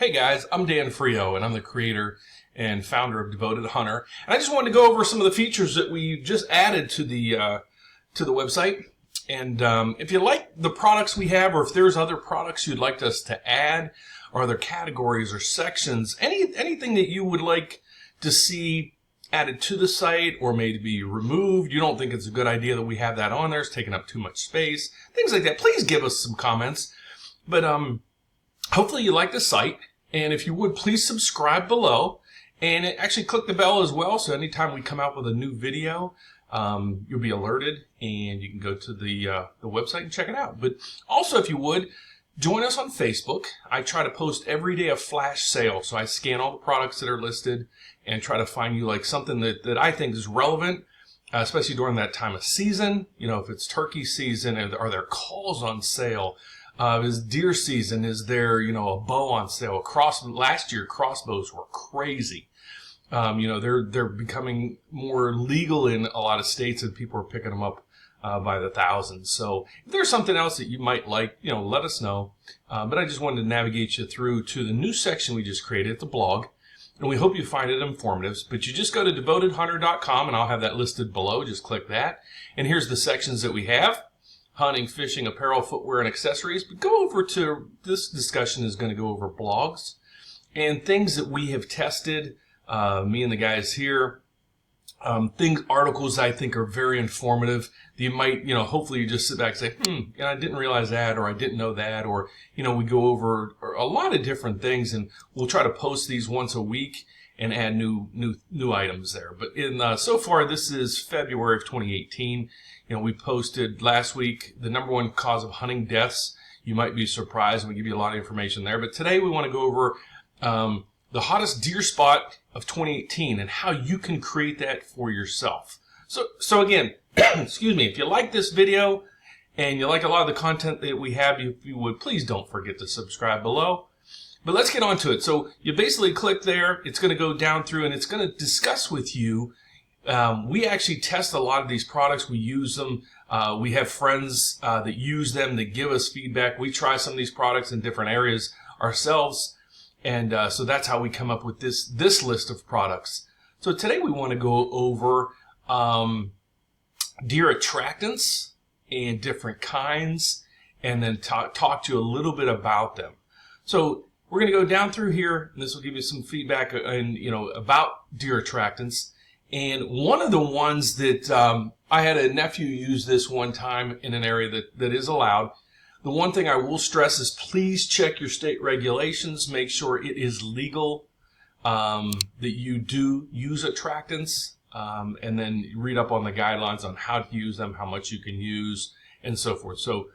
Hey guys, I'm Dan Frio, and I'm the creator and founder of Devoted Hunter. And I just wanted to go over some of the features that we just added to the website. And if you like the products we have, or if there's other products you'd like us to add, or other categories or sections, anything that you would like to see added to the site or maybe removed, you don't think it's a good idea that we have that on there, it's taking up too much space, things like that, please give us some comments. But hopefully you like the site. And if you would, please subscribe below and actually click the bell as well. So anytime we come out with a new video, you'll be alerted and you can go to the website and check it out. But also, if you would, join us on Facebook. I try to post every day a flash sale. So I scan all the products that are listed and try to find you like something that I think is relevant, especially during that time of season. You know, if it's turkey season, are there calls on sale? Is deer season? Is there, a bow on sale? Last year, crossbows were crazy. They're becoming more legal in a lot of states, and people are picking them up by the thousands. So if there's something else that you might like, let us know. But I just wanted to navigate you through to the new section we just created, the blog, and we hope you find it informative. But you just go to DevotedHunter.com, and I'll have that listed below. Just click that, and here's the sections that we have. Hunting, fishing, apparel, footwear, and accessories. But go over to, this discussion is going to go over blogs and things that we have tested, me and the guys here, articles I think are very informative. You might, hopefully you just sit back and say, I didn't realize that, or I didn't know that, or, we go over a lot of different things, and we'll try to post these once a week and add new items there. But so far, this is February of 2018. We posted last week the #1 cause of hunting deaths. You might be surprised, and we give you a lot of information there. But today we want to go over the hottest deer spot of 2018 and how you can create that for yourself. So again, excuse me, if you like this video and you like a lot of the content that we have, if you would, please don't forget to subscribe below. But let's get on to it. So you basically click there. It's going to go down through, and it's going to discuss with you. We actually test a lot of these products. We use them. We have friends that use them, that give us feedback. We try some of these products in different areas ourselves. And so that's how we come up with this list of products. So today we want to go over deer attractants and different kinds, and then talk to you a little bit about them. So we're going to go down through here, and this will give you some feedback about deer attractants. And one of the ones that I had a nephew use this one time in an area that is allowed. The one thing I will stress is please check your state regulations. Make sure it is legal, that you do use attractants, and then read up on the guidelines on how to use them, how much you can use, and so forth. So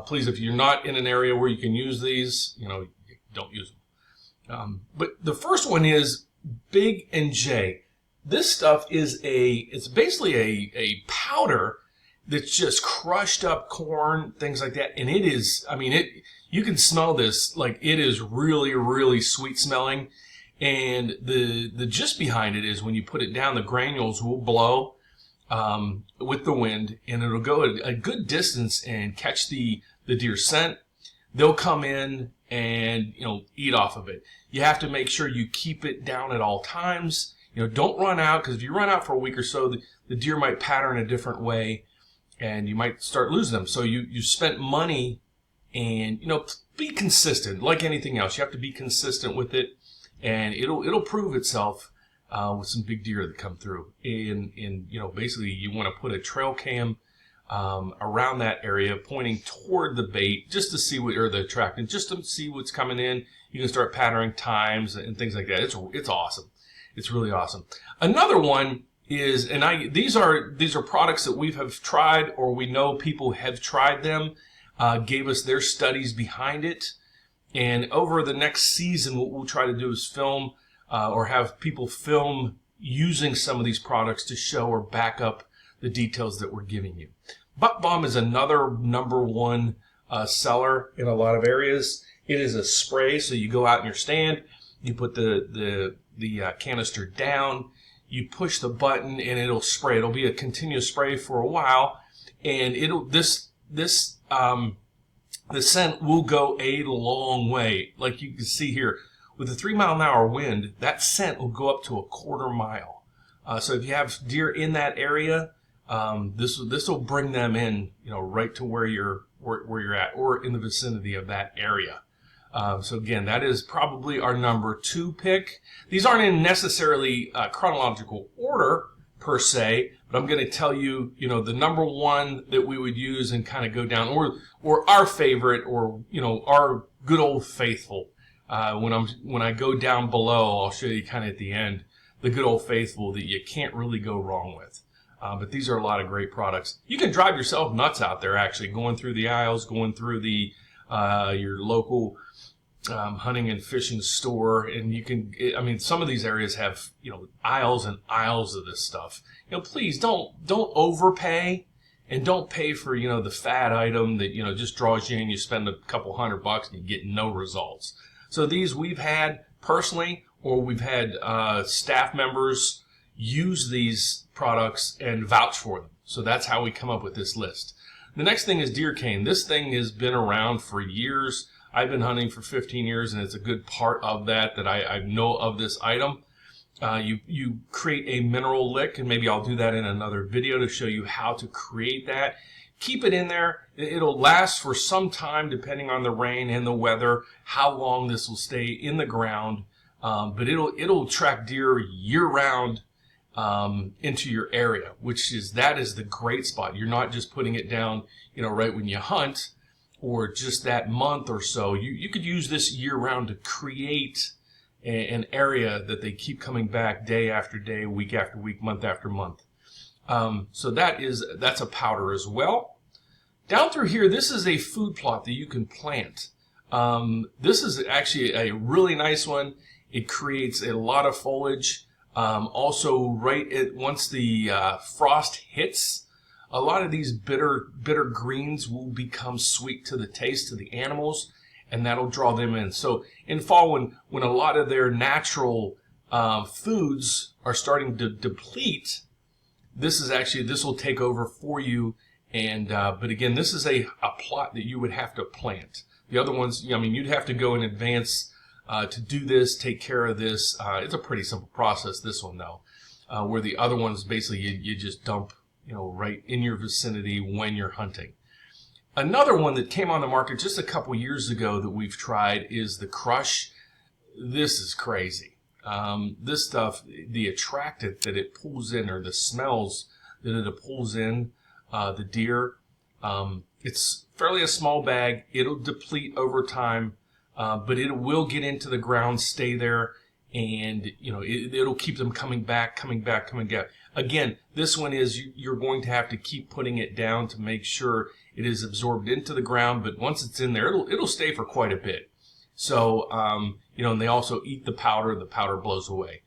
please, if you're not in an area where you can use these, don't use them. But the first one is Big and J. This stuff is it's basically a powder that's just crushed up corn, things like that. And it is, you can smell this, like it is really, really sweet smelling. And the gist behind it is when you put it down, the granules will blow with the wind, and it'll go a good distance and catch the deer scent. They'll come in and, eat off of it. You have to make sure you keep it down at all times. Don't run out, because if you run out for a week or so, the deer might pattern a different way, and you might start losing them. So you spent money, and be consistent. Like anything else, you have to be consistent with it, and it'll prove itself with some big deer that come through. And basically you want to put a trail cam around that area, pointing toward the bait, just to see or the attractant, just to see what's coming in. You can start patterning times and things like that. It's awesome. It's really awesome. Another one is, and these are products that we have tried, or we know people have tried them, gave us their studies behind it. And over the next season, what we'll try to do is film or have people film using some of these products to show or back up the details that we're giving you. Buck Bomb is another #1 seller in a lot of areas. It is a spray, so you go out in your stand, you put the canister down, you push the button, and it'll spray. It'll be a continuous spray for a while, and the scent will go a long way. Like you can see here, with a 3-mile-an-hour wind, that scent will go up to a 1/4 mile. So if you have deer in that area, this will bring them in, right to where you're at, or in the vicinity of that area. So again, that is probably our number 2 pick. These aren't in necessarily chronological order per se, but I'm going to tell you, the number 1 that we would use and kind of go down, or our favorite, or our good old faithful. When I go down below, I'll show you kind of at the end the good old faithful that you can't really go wrong with. But these are a lot of great products. You can drive yourself nuts out there, actually, going through the aisles, going through the your local hunting and fishing store, and you can. I mean, some of these areas have aisles and aisles of this stuff. Please don't overpay, and don't pay for the fad item that just draws you in. You spend a couple $100 and you get no results. So these we've had personally, or we've had staff members use these products and vouch for them. So that's how we come up with this list. The next thing is deer cane. This thing has been around for years. I've been hunting for 15 years, and it's a good part of that I know of this item. You create a mineral lick, and maybe I'll do that in another video to show you how to create that. Keep it in there. It'll last for some time depending on the rain and the weather, how long this will stay in the ground. But it'll attract deer year-round into your area, that is the great spot. You're not just putting it down, right when you hunt, or just that month or so. You could use this year-round to create an area that they keep coming back day after day, week after week, month after month. So that's a powder as well. Down through here, this is a food plot that you can plant. This is actually a really nice one. It creates a lot of foliage. Also, once the frost hits, a lot of these bitter greens will become sweet to the taste to the animals, and that'll draw them in. So in fall, when a lot of their natural foods are starting to deplete, this will take over for you. And but again, this is a plot that you would have to plant. The other ones, you'd have to go in advance to do this, take care of this. It's a pretty simple process, this one though, where the other ones basically you just dump right in your vicinity when you're hunting. Another one that came on the market just a couple years ago that we've tried is the Crush. This is crazy. This stuff, the attractant that it pulls in, or the smells that it pulls in the deer, it's fairly a small bag. It'll deplete over time, but it will get into the ground, stay there, and it'll keep them coming back. Again, this one is you're going to have to keep putting it down to make sure it is absorbed into the ground. But once it's in there, it'll stay for quite a bit. So and they also eat the powder. The powder blows away.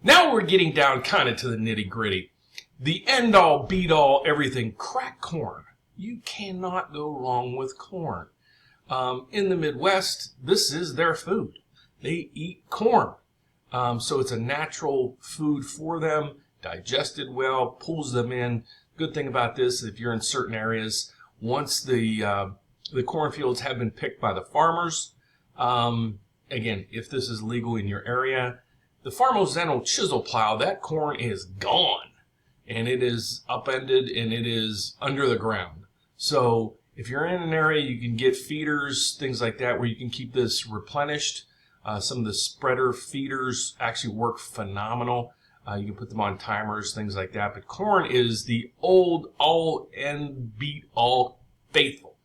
Now we're getting down kind of to the nitty gritty. The end all, beat all, everything. Cracked corn. You cannot go wrong with corn. In the Midwest, this is their food. They eat corn. So it's a natural food for them, digested well, pulls them in. Good thing about this, if you're in certain areas, once the cornfields have been picked by the farmers, again, if this is legal in your area, the farmers then will chisel plow. That corn is gone, and it is upended, and it is under the ground. So if you're in an area, you can get feeders, things like that, where you can keep this replenished. Some of the spreader feeders actually work phenomenal. You can put them on timers, things like that. But corn is the old all-end beat-all faithful.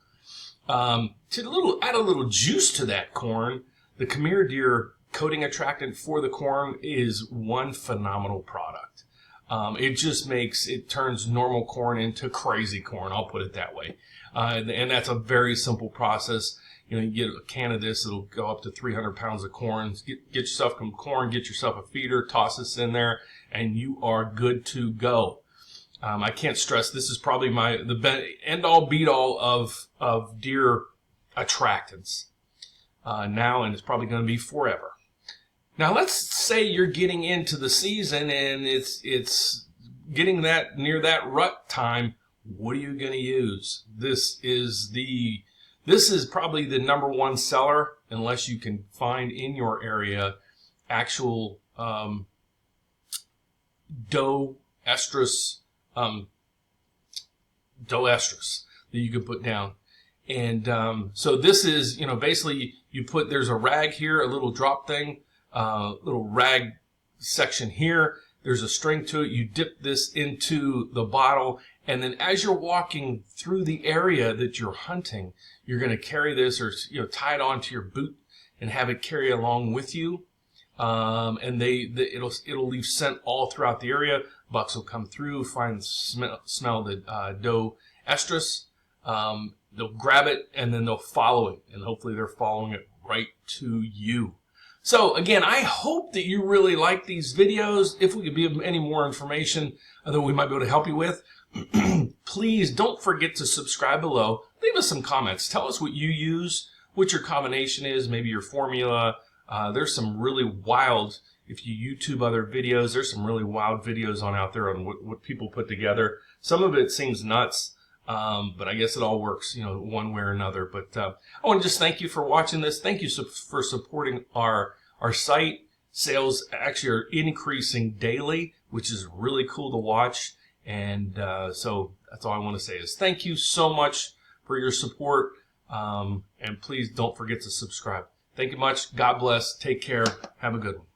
To add a little juice to that corn, the Khmer Deer coating attractant for the corn is one phenomenal product. It turns normal corn into crazy corn, I'll put it that way. And that's a very simple process. You get a can of this, it'll go up to 300 pounds of corn. Get yourself some corn, get yourself a feeder, toss this in there, and you are good to go. I can't stress, this is probably the end-all, beat-all of deer attractants now, and it's probably going to be forever. Now, let's say you're getting into the season, and it's getting near that rut time. What are you going to use? This is probably the number one seller unless you can find in your area actual doe estrus that you can put down. And so this is, basically you put, there's a rag here, a little drop thing, little rag section here. There's a string to it. You dip this into the bottle, and then as you're walking through the area that you're hunting, you're going to carry this, or tie it onto your boot and have it carry along with you. And it'll leave scent all throughout the area. Bucks will come through, smell the doe estrus. They'll grab it, and then they'll follow it, and hopefully they're following it right to you. So again, I hope that you really like these videos. If we could be of any more information that we might be able to help you with, please don't forget to subscribe below. Leave us some comments. Tell us what you use, what your combination is, maybe your formula. There's some really wild, if you YouTube other videos, there's some really wild videos out there on what people put together. Some of it seems nuts. But I guess it all works, one way or another. But I want to just thank you for watching this. Thank you for supporting our site. Sales actually are increasing daily, which is really cool to watch. And so that's all I want to say is thank you so much for your support. And please don't forget to subscribe. Thank you much. God bless. Take care. Have a good one.